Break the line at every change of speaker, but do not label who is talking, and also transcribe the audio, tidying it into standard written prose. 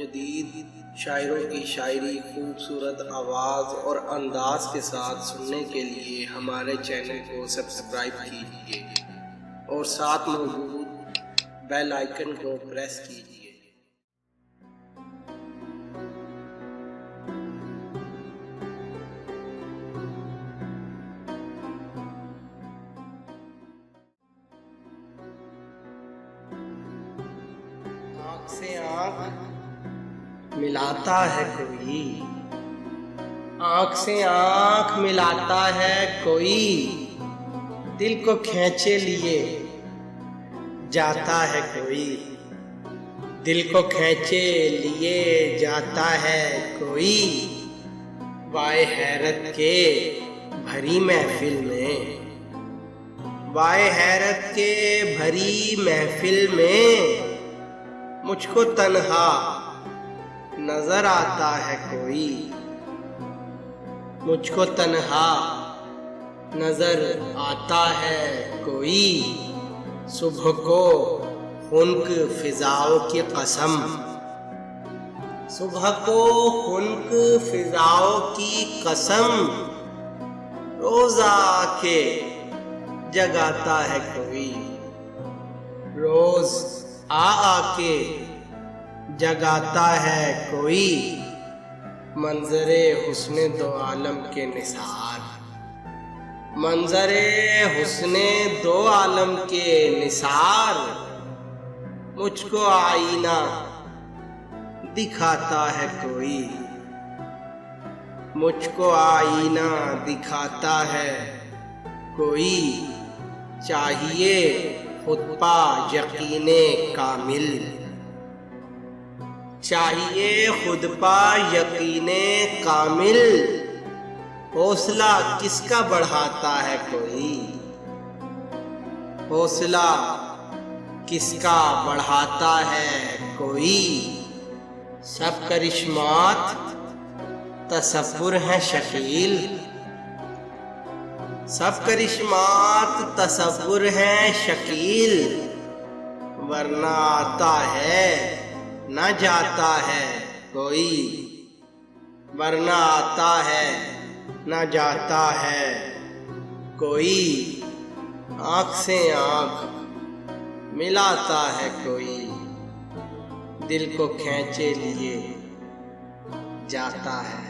जदीद शायरों की शायरी खूबसूरत आवाज़ और अंदाज के साथ सुनने के लिए हमारे चैनल को सब्सक्राइब कीजिए और साथ मौजूद बेल आइकन को प्रेस कीजिए। आँख से आँख मिलाता है कोई, आँख से आँख मिलाता है कोई, दिल को खींचे लिए जाता है कोई, दिल को खींचे लिए जाता है कोई। वाए हैरत के भरी महफिल में, वाए हैरत के भरी महफिल में मुझको तन्हा नजर आता है कोई, मुझको तन्हा नजर आता है कोई। सुबह को खुनक फिजाओं की कसम, सुबह को खुनक फिजाओं की कसम, रोज आके जगाता है कोई, रोज आके जगाता है कोई। मंजरे हुस्ने दो आलम के निसार, मंजरे हुस्ने दो आलम के निसार, मुझको आईना दिखाता है कोई, मुझको आईना दिखाता है कोई। चाहिए खुद पा यकीने कामिल, चाहिए खुद पा यकीने कामिल, हौसला किसका बढ़ाता है कोई, हौसला किसका बढ़ाता है कोई। सब करिश्मात तसव्वुर है शकील, सब करिश्मात तसव्वुर है शकील, वरना आता है न जाता है कोई, वरना आता है न जाता है कोई। आँख से आँख मिलाता है कोई, दिल को खींचे लिए जाता है